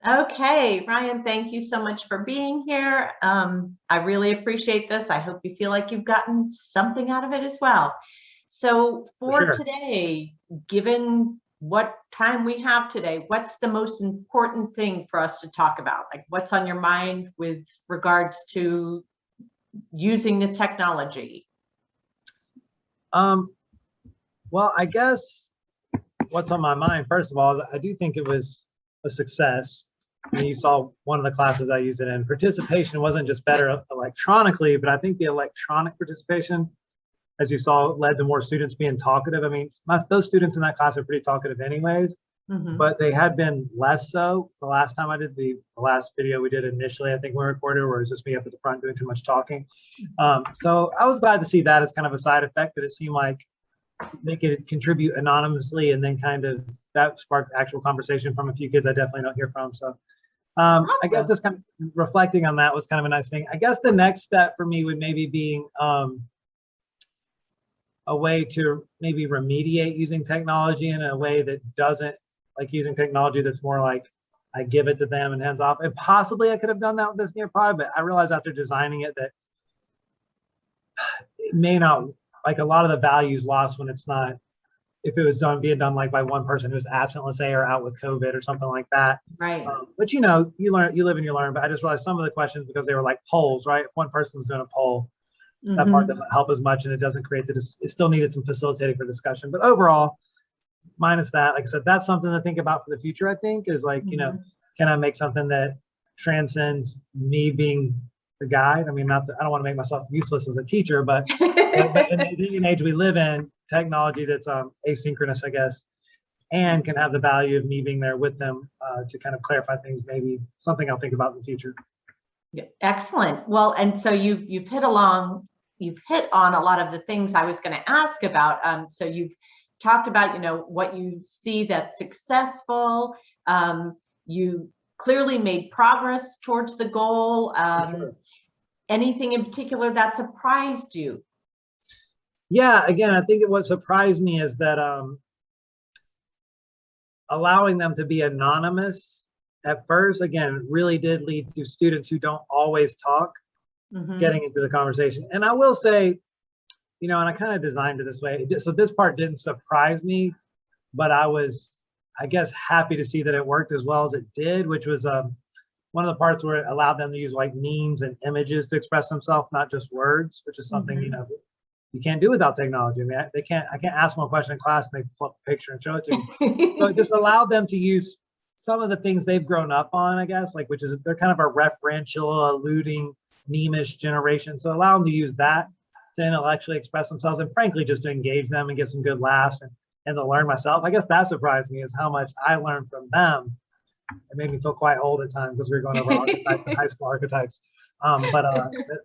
Okay, Ryan, thank you so much for being here. I really appreciate this. I hope you feel like you've gotten something out of it as well. So For for sure. today, given what time we have today, what's the most important thing for us to talk about? Like what's on your mind with regards to using the technology? Um, well, I guess what's on my mind, first of all, is I do think it was a success. I mean, you saw one of the classes I used it in. Participation wasn't just better electronically, but I think the electronic participation, as you saw, led to more students being talkative. I mean, those students in that class are pretty talkative anyways, Mhm. but they had been less so the last time I did the last video we did initially, I think we recorded, where it was just me up at the front doing too much talking. So I was glad to see that as kind of a side effect, that it seemed like they could contribute anonymously, and then kind of that sparked actual conversation from a few kids I definitely don't hear from. So I guess Awesome. just kind of reflecting on that was kind of a nice thing. I guess the next step for me would maybe being a way to maybe remediate using technology in a way that doesn't, like using technology that's more like I give it to them and hands off. And possibly I could have done that with this Nearpod, but I realized after designing it that it may not, like a lot of the value is lost when it's not, if it was being done like by one person who's absent, let's say, or out with COVID or something like that. Right. But you know, you learn, you live and you learn. But I just realized some of the questions, because they were like polls, right? If one person's doing a poll, that part Mhm. doesn't help as much, and it doesn't create it still needed some facilitating for discussion. But overall, minus that, like I said, that's something to think about for the future. I think is like, you know, Mhm. can I make something that transcends me being the guide? I mean, not that I don't want to make myself useless as a teacher, but in the day and age we live in, technology that's asynchronous, I guess, and can have the value of me being there with them to kind of clarify things, maybe something I'll think about in the future. Yeah, excellent. Well, and so you've hit on a lot of the things I was going to ask about. So you've talked about, what you see that's successful. You clearly made progress towards the goal. For sure. Anything in particular that surprised you? Yeah, again, I think what surprised me is that allowing them to be anonymous at first, again, really did lead to students who don't always talk Mm-hmm. getting into the conversation. And I will say, you know, and I kind of designed it this way. So this part didn't surprise me, but I was, I guess, happy to see that it worked as well as it did, which was one of the parts where it allowed them to use like memes and images to express themselves, not just words, which is something, you Mm-hmm. know, you can't do without technology. I mean, I can't ask them a question in class and they pull up a picture and show it to me. So it just allowed them to use some of the things they've grown up on, I guess, like, which is they're kind of a referential, alluding, meme-ish generation. So allow them to use that to intellectually express themselves, and frankly, just to engage them and get some good laughs and to learn myself. I guess that surprised me, is how much I learned from them. It made me feel quite old at times because we were going over archetypes and high school archetypes. But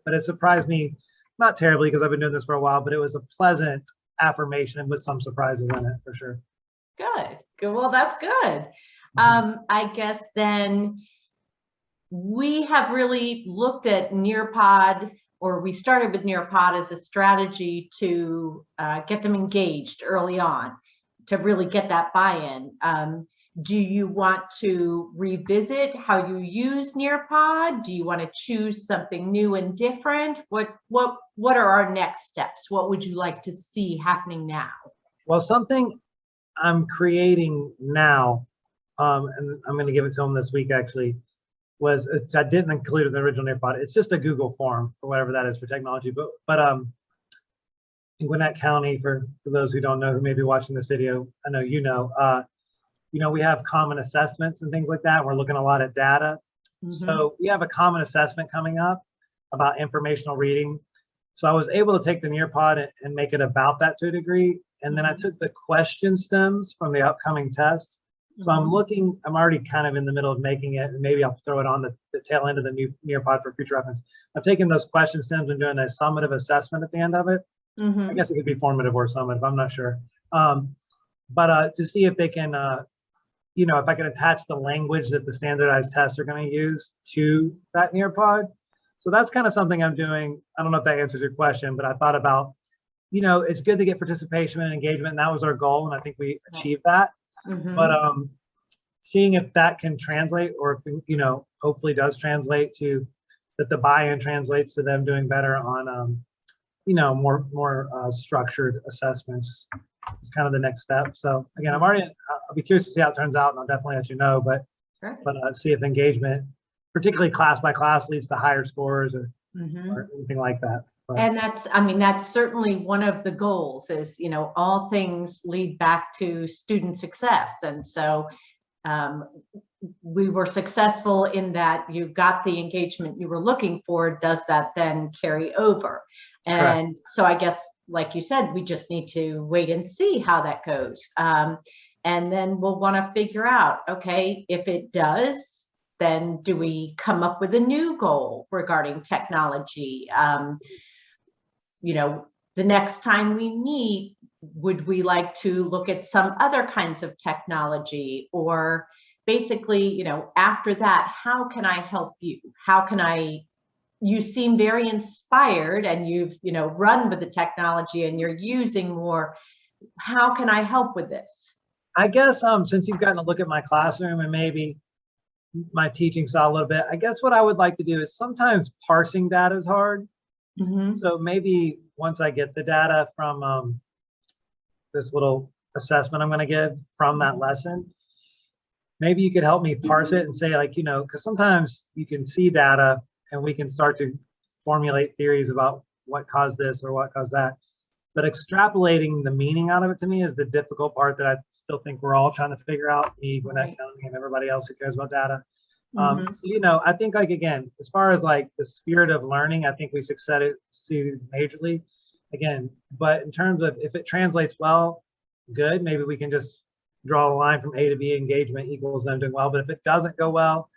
it surprised me, not terribly, because I've been doing this for a while, but it was a pleasant affirmation and with some surprises in it for sure. Good. Good. Well, that's good. Mhm. I guess then we have really looked at Nearpod, or we started with Nearpod as a strategy to get them engaged early on, to really get that buy-in. Do you want to revisit how you use Nearpod? Do you want to choose something new and different? What are our next steps? What would you like to see happening now? Well, something I'm creating now, and I'm going to give it to them this week actually, I didn't include it in the original Nearpod. It's just a Google form for whatever that is for technology. But in Gwinnett County, for those who don't know, who may be watching this video, I know you know, we have common assessments and things like that. We're looking a lot at data. Mm-hmm. So we have a common assessment coming up about informational reading. So I was able to take the Nearpod and make it about that to a degree. And then I took the question stems from the upcoming tests. So I'm already kind of in the middle of making it, and maybe I'll throw it on the tail end of the new Nearpod for future reference. I've taken those question stems and doing a summative assessment at the end of it. I Mm-hmm. guess it could be formative or summative, I'm not sure. To see if they can, you know, if I can attach the language that the standardized tests are going to use to that Nearpod. So that's kind of something I'm doing. I don't know if that answers your question, but I thought about, you know, it's good to get participation and engagement, and that was our goal, and I think we achieved that. But Mm-hmm. seeing if that can translate, or if, you know, hopefully does translate to that the buy-in translates to them doing better on, you know, more structured assessments. It's kind of the next step. So again, I'll be curious to see how it turns out, and I'll definitely let you know. But see if engagement, particularly class by class, leads to higher scores or anything like that. But, and that's certainly one of the goals is, you know, all things lead back to student success. And so we were successful in that you got the engagement you were looking for. Does that then carry over? And correct. So I guess, like you said, we just need to wait and see how that goes. And then we'll want to figure out, okay, if it does, then do we come up with a new goal regarding technology? You know, the next time we meet, would we like to look at some other kinds of technology? Or basically, you know, after that, how can I help you? You seem very inspired, and you've, you know, run with the technology and you're using more. How can I help with this? I guess since you've gotten to look at my classroom and maybe my teaching style a little bit, I guess what I would like to do is sometimes parsing data is hard. So maybe once I get the data from this little assessment I'm going to give from that lesson, maybe you could help me parse it and say, like, you know, because sometimes you can see data and we can start to formulate theories about what caused this or what caused that. But extrapolating the meaning out of it, to me, is the difficult part that I still think we're all trying to figure out, me, Gwinnett County, and everybody else who cares about data. So, you know, I think, like, again, as far as like the spirit of learning, I think we succeeded majorly again. But in terms of if it translates well, good, maybe we can just draw a line from A to B, engagement equals them doing well. But if it doesn't go well,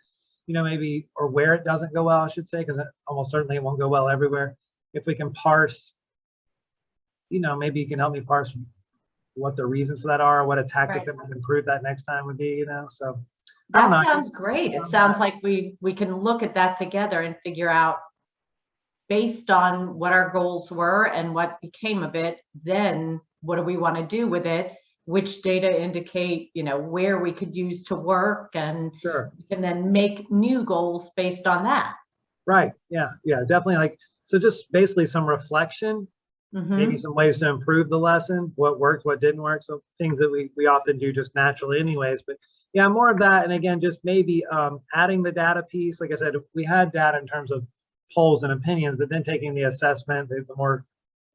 you know, maybe, or where it doesn't go well, I should say, because almost certainly it won't go well everywhere. If we can parse, you know, maybe you can help me parse what the reasons for that are, what a tactic that might improve that next time would be, you know. So that sounds great. It sounds like we can look at that together and figure out, based on what our goals were and what became of it, then what do we want to do with it? Which data indicate, you know, where we could use to work, and we can then make new goals based on that. Right. Yeah. Yeah, definitely. Like, so just basically some reflection, maybe some ways to improve the lesson, what worked, what didn't work. So things that we often do just naturally anyways, but yeah, more of that. And again, just maybe adding the data piece. Like I said, we had data in terms of polls and opinions, but then taking the assessment, the more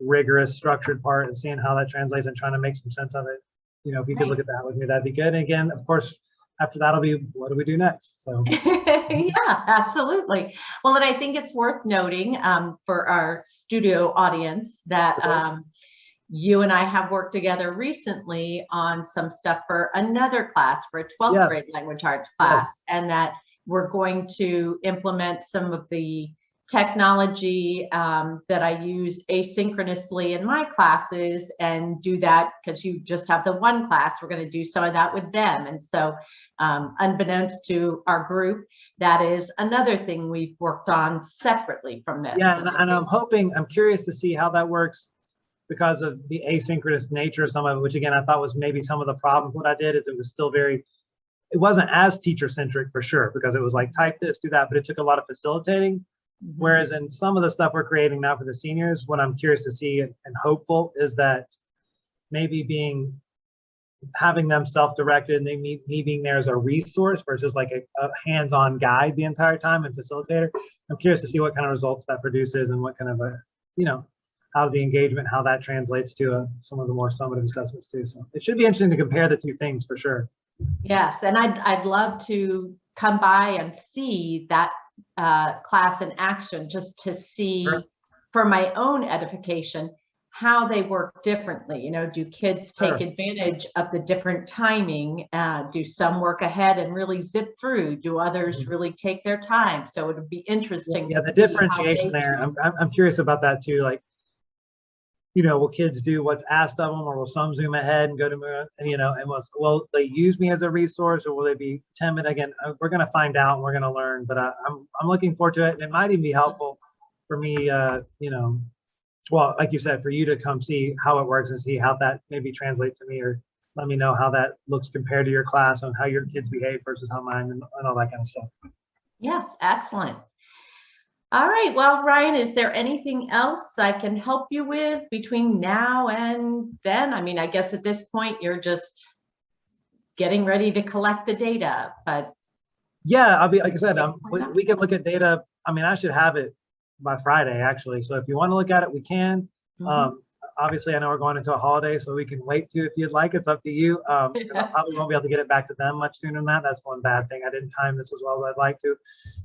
rigorous structured part, and seeing how that translates and trying to make some sense of it. You know, if you could look at that with me, that'd be good. And again, of course, after that'll be, what do we do next? So yeah, absolutely. Well, and I think it's worth noting for our studio audience that you and I have worked together recently on some stuff for another class, for a 12th grade language arts class, and that we're going to implement some of the technology that I use asynchronously in my classes, and do that because you just have the one class. We're going to do some of that with them. And so unbeknownst to our group, that is another thing we've worked on separately from this. Yeah, and I'm curious to see how that works because of the asynchronous nature of some of it, which again, I thought was maybe some of the problems. What I did is it was still it wasn't as teacher centric for sure, because it was like type this, do that, but it took a lot of facilitating. Whereas in some of the stuff we're creating now for the seniors, what I'm curious to see and hopeful is that maybe having them self-directed, and me being there as a resource versus like a hands-on guide the entire time and facilitator. I'm curious to see what kind of results that produces, and what kind of how the engagement, how that translates to some of the more summative assessments too. So it should be interesting to compare the two things for sure. Yes, and I'd love to come by and see that class in action, just to see for my own edification how they work differently. You know, do kids take advantage of the different timing? Do some work ahead and really zip through? Do others really take their time? So it would be interesting. Yeah, the differentiation there. I'm curious about that too. Like, you know, will kids do what's asked of them, or will some zoom ahead and go to, and will they use me as a resource, or will they be timid? Again, we're going to find out and we're going to learn, but I'm looking forward to it. And it might even be helpful for me, well, like you said, for you to come see how it works and see how that maybe translates to me, or let me know how that looks compared to your class and how your kids behave versus how mine and all that kind of stuff. Yeah, excellent. All right. Well, Ryan, is there anything else I can help you with between now and then? I mean, I guess at this point you're just getting ready to collect the data, but Yeah, I'll be, like I said, we can look at data. I mean, I should have it by Friday, actually. So if you want to look at it, we can. Obviously, I know we're going into a holiday, so we can wait to if you'd like. It's up to you. 'Cause I probably won't be able to get it back to them much sooner than that. That's one bad thing. I didn't time this as well as I'd like to.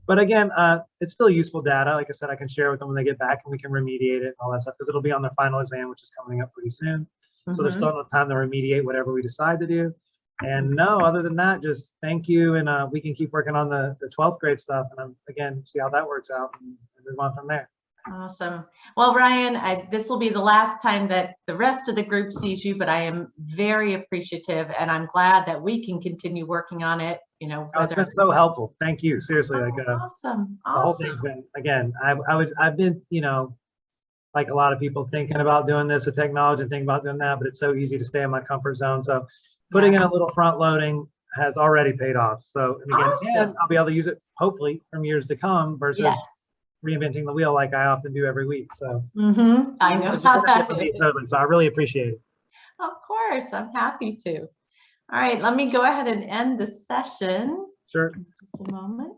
But again, it's still useful data. Like I said, I can share with them when they get back, and we can remediate it and all that stuff, because it'll be on their final exam, which is coming up pretty soon. So there's still enough time to remediate whatever we decide to do. And no, other than that, just thank you. And we can keep working on the 12th grade stuff. And again, see how that works out and move on from there. Awesome. Well, Ryan, this will be the last time that the rest of the group sees you, but I am very appreciative, and I'm glad that we can continue working on it. You know, it's been so helpful. Thank you. Seriously. Awesome. The whole thing's been, again, I've been, you know, like a lot of people thinking about doing this with technology and thinking about doing that, but it's so easy to stay in my comfort zone. So putting in a little front loading has already paid off. So again, I'll be able to use it hopefully from years to come versus reinventing the wheel like I often do every week. So I know how that is. Totally. So I really appreciate it. Of course, I'm happy to. All right, let me go ahead and end the session. Sure. Just a moment.